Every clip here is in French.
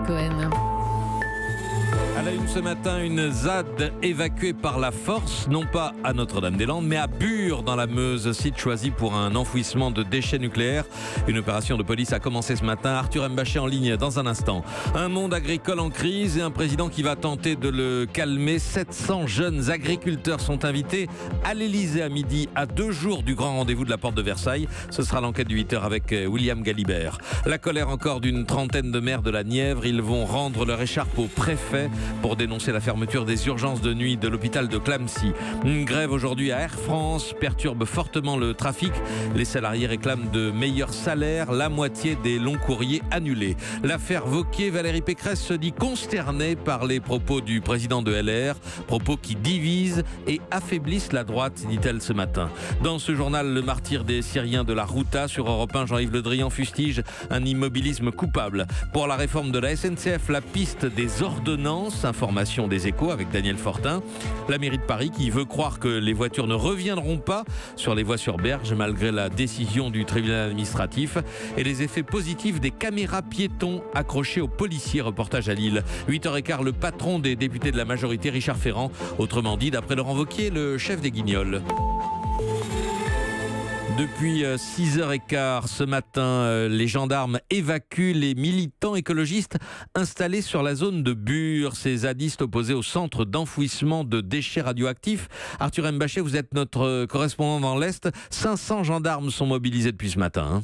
Cohen. À la une ce matin, une ZAD évacuée par la force, non pas à Notre-Dame-des-Landes, mais à Bure dans la Meuse, site choisi pour un enfouissement de déchets nucléaires. Une opération de police a commencé ce matin. Arthur Mbaché en ligne dans un instant. Un monde agricole en crise et un président qui va tenter de le calmer. 700 jeunes agriculteurs sont invités à l'Elysée à midi, à 2 jours du grand rendez-vous de la porte de Versailles. Ce sera l'enquête du 8h avec William Galibert. La colère encore d'une trentaine de maires de la Nièvre. Ils vont rendre leur écharpe au préfet pour dénoncer la fermeture des urgences de nuit de l'hôpital de Clamecy. Une grève aujourd'hui à Air France perturbe fortement le trafic. Les salariés réclament de meilleurs salaires, la moitié des longs courriers annulés. L'affaire Wauquiez, Valérie Pécresse se dit consternée par les propos du président de LR, propos qui divisent et affaiblissent la droite, dit-elle ce matin. Dans ce journal, le martyr des Syriens de la Routa, sur Europe 1, Jean-Yves Le Drian fustige un immobilisme coupable. Pour la réforme de la SNCF, la piste des ordonnances, information des Échos avec Daniel Fortin. La mairie de Paris qui veut croire que les voitures ne reviendront pas sur les voies sur berge malgré la décision du tribunal administratif, et les effets positifs des caméras piétons accrochées aux policiers. Reportage à Lille. 8h15, le patron des députés de la majorité, Richard Ferrand, autrement dit, d'après Laurent Wauquiez, le chef des Guignols. Depuis 6h15 ce matin, les gendarmes évacuent les militants écologistes installés sur la zone de Bure. Ces zadistes opposés au centre d'enfouissement de déchets radioactifs. Arthur Mbaché, vous êtes notre correspondant dans l'Est. 500 gendarmes sont mobilisés depuis ce matin.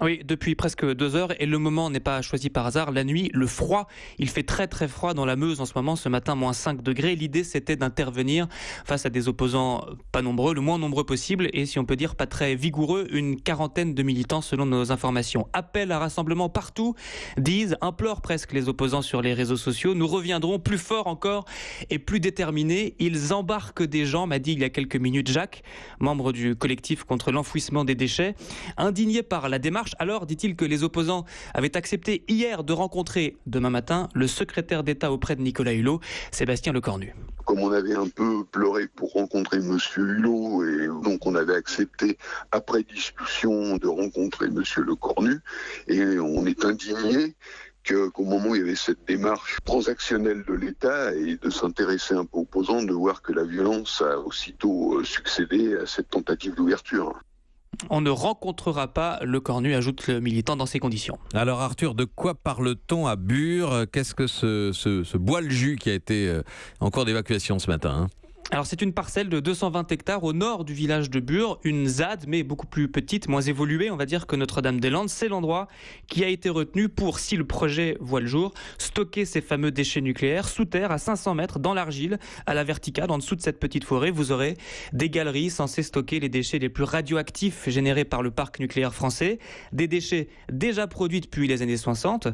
Oui, depuis presque 2 heures, et le moment n'est pas choisi par hasard. La nuit, le froid, il fait très très froid dans la Meuse en ce moment. Ce matin, moins 5 degrés. L'idée, c'était d'intervenir face à des opposants pas nombreux, le moins nombreux possible, et si on peut dire pas très vigoureux, une quarantaine de militants selon nos informations. Appel à rassemblement partout, disent, implorent presque les opposants sur les réseaux sociaux. Nous reviendrons plus fort encore et plus déterminés. Ils embarquent des gens, m'a dit il y a quelques minutes Jacques, membre du collectif contre l'enfouissement des déchets, indigné par la démarche. Alors, dit-il, que les opposants avaient accepté hier de rencontrer demain matin le secrétaire d'État auprès de Nicolas Hulot, Sébastien Lecornu. Comme on avait un peu pleuré pour rencontrer Monsieur Hulot, et donc on avait accepté, après discussion, de rencontrer Monsieur Lecornu, et on est indigné qu'au moment où il y avait cette démarche transactionnelle de l'État et de s'intéresser un peu aux opposants, de voir que la violence a aussitôt succédé à cette tentative d'ouverture. On ne rencontrera pas Lecornu, ajoute le militant dans ces conditions. Alors Arthur, de quoi parle-t-on à Bure? Qu'est-ce que ce bois le jus qui a été en cours d'évacuation ce matin, Alors c'est une parcelle de 220 hectares au nord du village de Bure, une ZAD mais beaucoup plus petite, moins évoluée on va dire que Notre-Dame-des-Landes. C'est l'endroit qui a été retenu pour, si le projet voit le jour, stocker ces fameux déchets nucléaires sous terre à 500 mètres dans l'argile, à la verticale. En dessous de cette petite forêt, vous aurez des galeries censées stocker les déchets les plus radioactifs générés par le parc nucléaire français, des déchets déjà produits depuis les années 60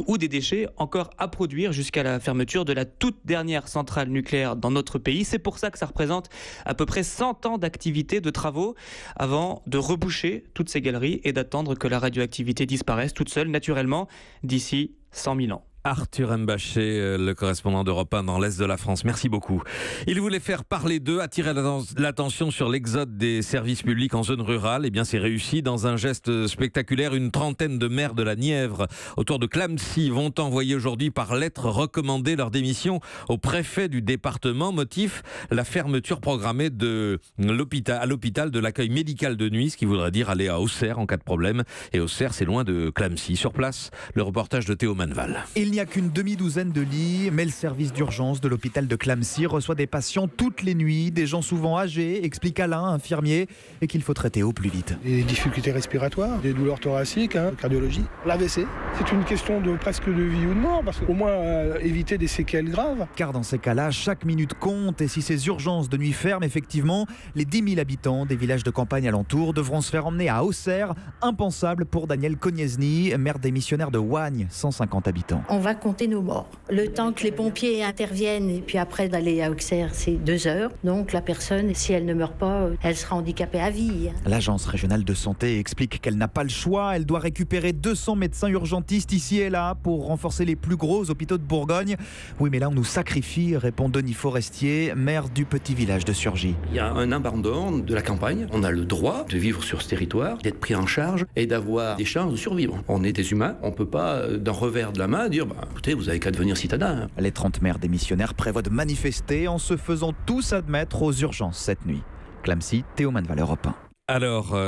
ou des déchets encore à produire jusqu'à la fermeture de la toute dernière centrale nucléaire dans notre pays. C'est pour ça que ça représente à peu près 100 ans d'activité, de travaux, avant de reboucher toutes ces galeries et d'attendre que la radioactivité disparaisse toute seule, naturellement, d'ici 100 000 ans. Arthur Mbaché, le correspondant d'Europe 1 dans l'Est de la France. Merci beaucoup. Il voulait faire parler d'eux, attirer l'attention sur l'exode des services publics en zone rurale. Eh bien, c'est réussi. Dans un geste spectaculaire, une trentaine de maires de la Nièvre autour de Clamecy vont envoyer aujourd'hui par lettre recommandée leur démission au préfet du département. Motif, la fermeture programmée à l'hôpital de l'accueil médical de nuit, ce qui voudrait dire aller à Auxerre en cas de problème. Et Auxerre, c'est loin de Clamecy. Sur place, le reportage de Théo Manval. Il n'y a qu'une demi-douzaine de lits, mais le service d'urgence de l'hôpital de Clamecy reçoit des patients toutes les nuits, des gens souvent âgés, explique Alain, infirmier, et qu'il faut traiter au plus vite. Des difficultés respiratoires, des douleurs thoraciques, cardiologie, l'AVC. C'est une question de presque de vie ou de mort, parce qu'au moins éviter des séquelles graves. Car dans ces cas-là, chaque minute compte, et si ces urgences de nuit ferment, effectivement, les 10 000 habitants des villages de campagne alentours devront se faire emmener à Auxerre, impensable pour Daniel Cognesny, maire démissionnaire de Ouagne, 150 habitants. On va compter nos morts. Le temps que les pompiers interviennent et puis après d'aller à Auxerre, c'est 2 heures. Donc la personne, si elle ne meurt pas, elle sera handicapée à vie. L'agence régionale de santé explique qu'elle n'a pas le choix. Elle doit récupérer 200 médecins urgentistes ici et là pour renforcer les plus gros hôpitaux de Bourgogne. Oui, mais là on nous sacrifie, répond Denis Forestier, maire du petit village de Surgy. Il y a un abandon de la campagne. On a le droit de vivre sur ce territoire, d'être pris en charge et d'avoir des chances de survivre. On est des humains. On ne peut pas, d'un revers de la main, dire écoutez, vous avez qu'à devenir citadin. Les 30 maires démissionnaires prévoient de manifester en se faisant tous admettre aux urgences cette nuit. Clamecy, Théo Manval, Europe 1. Alors,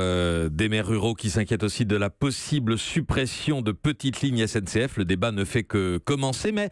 des maires ruraux qui s'inquiètent aussi de la possible suppression de petites lignes SNCF. Le débat ne fait que commencer. Mais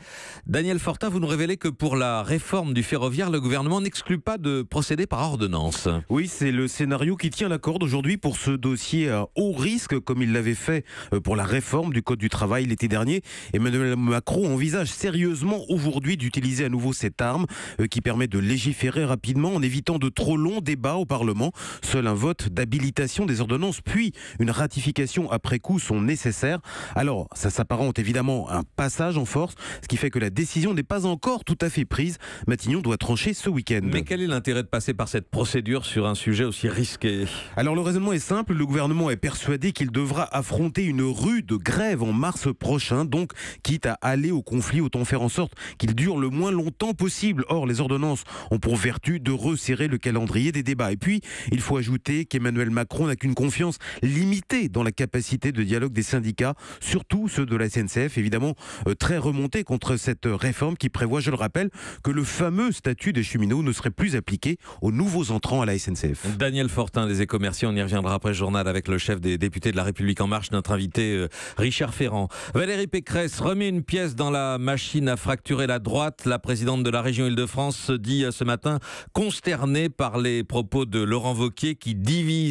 Daniel Fortin, vous nous révélez que pour la réforme du ferroviaire, le gouvernement n'exclut pas de procéder par ordonnance. Oui, c'est le scénario qui tient la corde aujourd'hui pour ce dossier à haut risque, comme il l'avait fait pour la réforme du Code du travail l'été dernier. Emmanuel Macron envisage sérieusement aujourd'hui d'utiliser à nouveau cette arme qui permet de légiférer rapidement en évitant de trop longs débats au Parlement. Seul un vote d'habilitation des ordonnances puis une ratification après coup sont nécessaires. Alors, ça s'apparente évidemment à un passage en force, ce qui fait que la décision n'est pas encore tout à fait prise. Matignon doit trancher ce week-end. Mais quel est l'intérêt de passer par cette procédure sur un sujet aussi risqué ? Alors le raisonnement est simple, le gouvernement est persuadé qu'il devra affronter une rude grève en mars prochain, donc quitte à aller au conflit, autant faire en sorte qu'il dure le moins longtemps possible. Or, les ordonnances ont pour vertu de resserrer le calendrier des débats. Et puis, il faut ajouter qu'Emmanuel Macron n'a qu'une confiance limitée dans la capacité de dialogue des syndicats, surtout ceux de la SNCF, évidemment très remontés contre cette réforme qui prévoit, je le rappelle, que le fameux statut des cheminots ne serait plus appliqué aux nouveaux entrants à la SNCF. Daniel Fortin des Éco-Merciers, on y reviendra après le journal avec le chef des députés de La République En Marche, notre invité Richard Ferrand. Valérie Pécresse remet une pièce dans la machine à fracturer la droite. La présidente de la région Île-de-France se dit ce matin consternée par les propos de Laurent Wauquiez qui divisent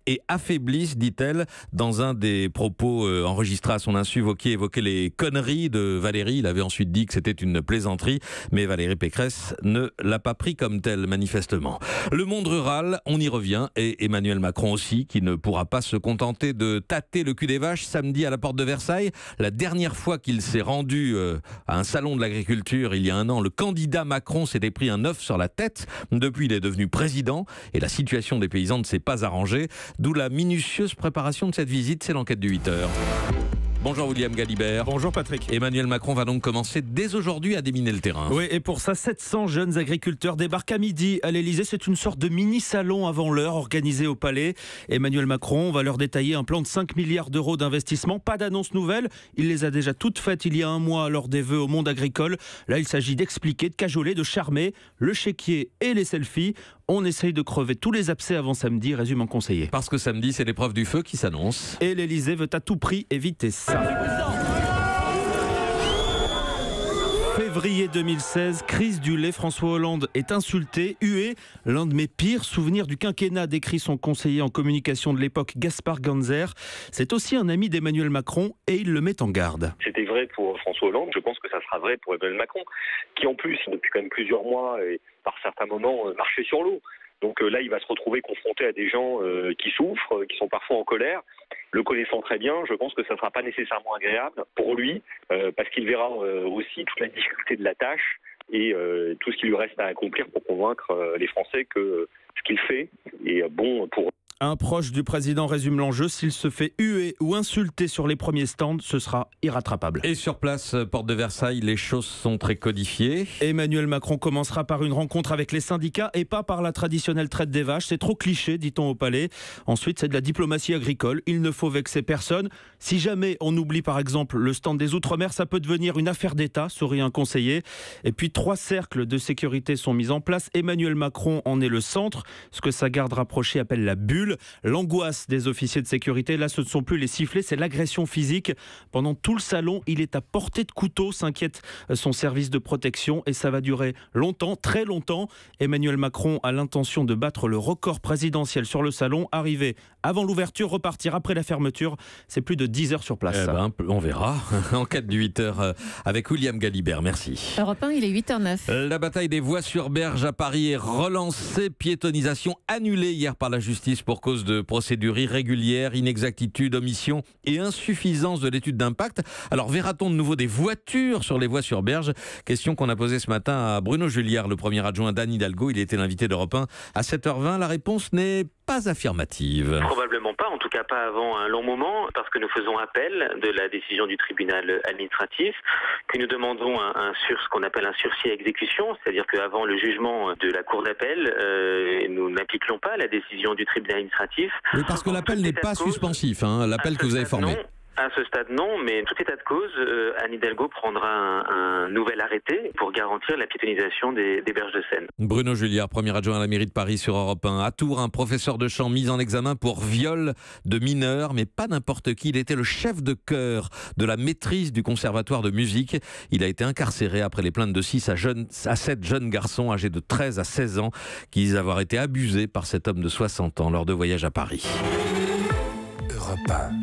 et affaiblissent, dit-elle, dans un des propos enregistrés à son insu. Wauquiez évoquait les conneries de Valérie. Il avait ensuite dit que c'était une plaisanterie, mais Valérie Pécresse ne l'a pas pris comme tel, manifestement. Le monde rural, on y revient, et Emmanuel Macron aussi, qui ne pourra pas se contenter de tâter le cul des vaches samedi à la porte de Versailles. La dernière fois qu'il s'est rendu à un salon de l'agriculture, il y a un an, le candidat Macron s'était pris un œuf sur la tête. Depuis, il est devenu président, et la situation des paysans ne s'est pas arrangée. D'où la minutieuse préparation de cette visite, c'est l'enquête de 8 heures. Bonjour William Galibert. Bonjour Patrick. Emmanuel Macron va donc commencer dès aujourd'hui à déminer le terrain. Oui, et pour ça, 700 jeunes agriculteurs débarquent à midi à l'Elysée. C'est une sorte de mini-salon avant l'heure organisé au Palais. Emmanuel Macron va leur détailler un plan de 5 milliards d'euros d'investissement. Pas d'annonce nouvelle, il les a déjà toutes faites il y a un mois lors des vœux au monde agricole. Là, il s'agit d'expliquer, de cajoler, de charmer le chéquier et les selfies. On essaye de crever tous les abcès avant samedi, résume un conseiller. Parce que samedi, c'est l'épreuve du feu qui s'annonce. Et l'Elysée veut à tout prix éviter ça. Février 2016, crise du lait. François Hollande est insulté, hué. L'un de mes pires souvenirs du quinquennat, décrit son conseiller en communication de l'époque, Gaspard Ganzer. C'est aussi un ami d'Emmanuel Macron et il le met en garde. C'était vrai pour François Hollande, je pense que ça sera vrai pour Emmanuel Macron, qui en plus, depuis quand même plusieurs mois et par certains moments, marchait sur l'eau. Donc là, il va se retrouver confronté à des gens qui souffrent, qui sont parfois en colère. Le connaissant très bien, je pense que ça ne sera pas nécessairement agréable pour lui, parce qu'il verra aussi toute la difficulté de la tâche et tout ce qu'il lui reste à accomplir pour convaincre les Français que ce qu'il fait est bon pour eux. Un proche du président résume l'enjeu. S'il se fait huer ou insulter sur les premiers stands, ce sera irrattrapable. Et sur place, porte de Versailles, les choses sont très codifiées. Emmanuel Macron commencera par une rencontre avec les syndicats et pas par la traditionnelle traite des vaches. C'est trop cliché, dit-on au Palais. Ensuite, c'est de la diplomatie agricole. Il ne faut vexer personne. Si jamais on oublie par exemple le stand des Outre-mer, ça peut devenir une affaire d'État, sourit un conseiller. Et puis 3 cercles de sécurité sont mis en place. Emmanuel Macron en est le centre. Ce que sa garde rapprochée appelle la bulle. L'angoisse des officiers de sécurité, là ce ne sont plus les sifflets, c'est l'agression physique. Pendant tout le salon, il est à portée de couteau, s'inquiète son service de protection et ça va durer longtemps, très longtemps. Emmanuel Macron a l'intention de battre le record présidentiel sur le salon, arriver avant l'ouverture, repartir après la fermeture. C'est plus de 10 heures sur place. On verra. Enquête du 8 heures avec William Galibert, merci. Europe 1, il est 8h09. La bataille des voies sur berge à Paris est relancée. Piétonisation annulée hier par la justice pour cause de procédures irrégulières, inexactitudes, omissions et insuffisance de l'étude d'impact. Alors verra-t-on de nouveau des voitures sur les voies sur berge? Question qu'on a posée ce matin à Bruno Julliard, le premier adjoint d'Anne Hidalgo. Il était l'invité d'Europe 1 à 7h20. La réponse n'est pas affirmative. Probablement pas, en tout cas pas avant un long moment, parce que nous faisons appel de la décision du tribunal administratif, que nous demandons ce qu'on appelle un sursis à exécution, c'est-à-dire qu'avant le jugement de la cour d'appel, nous n'appliquons pas la décision du tribunal administratif. Oui, parce que l'appel n'est pas suspensif, l'appel que vous avez formé. À ce stade, non, mais en tout état de cause, Anne Hidalgo prendra un nouvel arrêté pour garantir la piétonisation des berges de Seine. Bruno Julliard, premier adjoint à la mairie de Paris sur Europe 1. À Tours, un professeur de chant mis en examen pour viol de mineurs, mais pas n'importe qui. Il était le chef de chœur de la maîtrise du conservatoire de musique. Il a été incarcéré après les plaintes de 6 à 7 jeunes garçons âgés de 13 à 16 ans qui disent avoir été abusés par cet homme de 60 ans lors de voyages à Paris.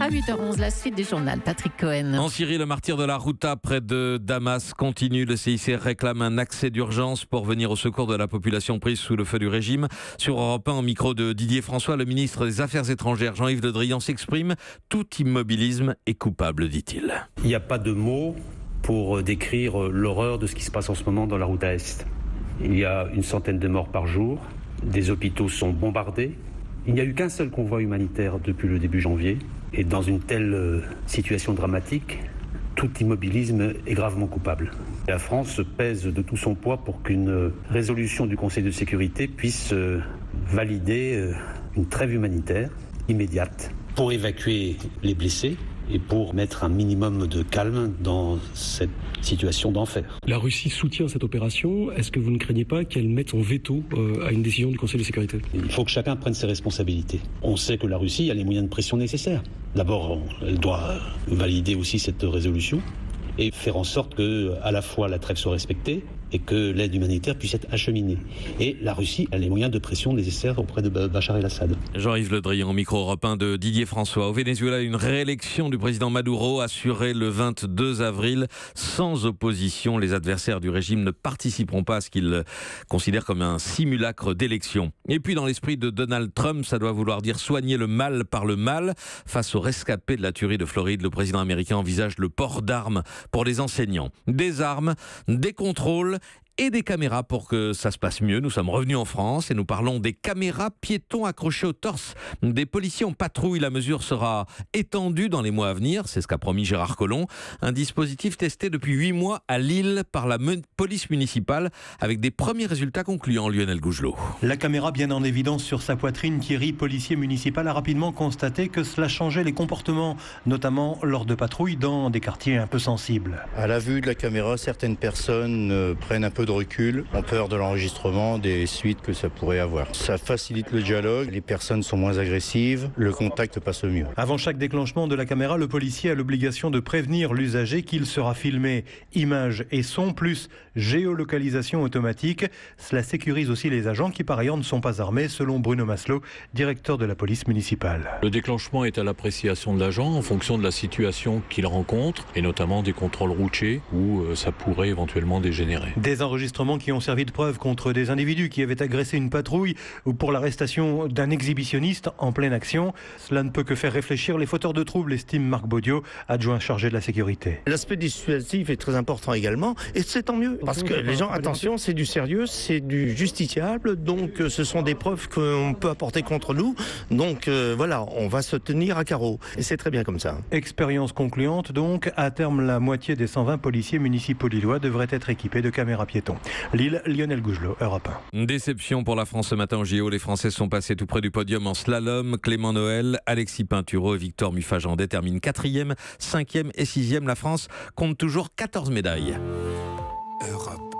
À 8h11, la suite du journal. Patrick Cohen. En Syrie, le martyr de la Ghouta près de Damas continue. Le CICR réclame un accès d'urgence pour venir au secours de la population prise sous le feu du régime. Sur Europe 1, en micro de Didier François, le ministre des Affaires étrangères, Jean-Yves Le Drian, s'exprime. Tout immobilisme est coupable, dit-il. Il n'y a pas de mots pour décrire l'horreur de ce qui se passe en ce moment dans la Ghouta Est. Il y a une centaine de morts par jour. Des hôpitaux sont bombardés. Il n'y a eu qu'un seul convoi humanitaire depuis le début janvier. Et dans une telle situation dramatique, tout immobilisme est gravement coupable. La France pèse de tout son poids pour qu'une résolution du Conseil de sécurité puisse valider une trêve humanitaire immédiate pour évacuer les blessés et pour mettre un minimum de calme dans cette situation d'enfer. La Russie soutient cette opération. Est-ce que vous ne craignez pas qu'elle mette son veto à une décision du Conseil de sécurité ? Il faut que chacun prenne ses responsabilités. On sait que la Russie a les moyens de pression nécessaires. D'abord, elle doit valider aussi cette résolution et faire en sorte que, à la fois, la trêve soit respectée et que l'aide humanitaire puisse être acheminée. Et la Russie a les moyens de pression nécessaires auprès de Bachar el-Assad. Jean-Yves Le Drian, au micro Europe 1 de Didier François. Au Venezuela, une réélection du président Maduro assurée le 22 avril sans opposition. Les adversaires du régime ne participeront pas à ce qu'ils considèrent comme un simulacre d'élection. Et puis, dans l'esprit de Donald Trump, ça doit vouloir dire soigner le mal par le mal. Face aux rescapés de la tuerie de Floride, le président américain envisage le port d'armes pour les enseignants. Des armes, des contrôles et des caméras pour que ça se passe mieux. Nous sommes revenus en France et nous parlons des caméras piétons accrochées au torse des policiers en patrouille. La mesure sera étendue dans les mois à venir, c'est ce qu'a promis Gérard Collomb. Un dispositif testé depuis 8 mois à Lille par la police municipale avec des premiers résultats concluants. Lionel Gougelot. La caméra bien en évidence sur sa poitrine, Thierry, policier municipal, a rapidement constaté que cela changeait les comportements, notamment lors de patrouilles dans des quartiers un peu sensibles. À la vue de la caméra, certaines personnes prennent un peu de recul, ont peur de l'enregistrement, des suites que ça pourrait avoir. Ça facilite le dialogue, les personnes sont moins agressives, le contact passe mieux. Avant chaque déclenchement de la caméra, le policier a l'obligation de prévenir l'usager qu'il sera filmé. Images et son plus géolocalisation automatique. Cela sécurise aussi les agents qui par ailleurs ne sont pas armés, selon Bruno Maslow, directeur de la police municipale. Le déclenchement est à l'appréciation de l'agent en fonction de la situation qu'il rencontre et notamment des contrôles routiers où ça pourrait éventuellement dégénérer. Des enregistrements qui ont servi de preuve contre des individus qui avaient agressé une patrouille ou pour l'arrestation d'un exhibitionniste en pleine action. Cela ne peut que faire réfléchir les fauteurs de troubles, estime Marc Baudio, adjoint chargé de la sécurité. L'aspect dissuasif est très important également et c'est tant mieux parce que les gens, attention, c'est du sérieux, c'est du justifiable, donc ce sont des preuves qu'on peut apporter contre nous, donc voilà, on va se tenir à carreau et c'est très bien comme ça. Expérience concluante donc, à terme la moitié des 120 policiers municipaux lillois devraient être équipés de caméras piétons. Lille, Lionel Gougelot, Europe 1. Déception pour la France ce matin au JO. Les Français sont passés tout près du podium en slalom. Clément Noël, Alexis Pinturo et Victor Muffagendé terminent 4e, 5e et 6e. La France compte toujours 14 médailles. Europe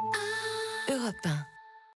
1.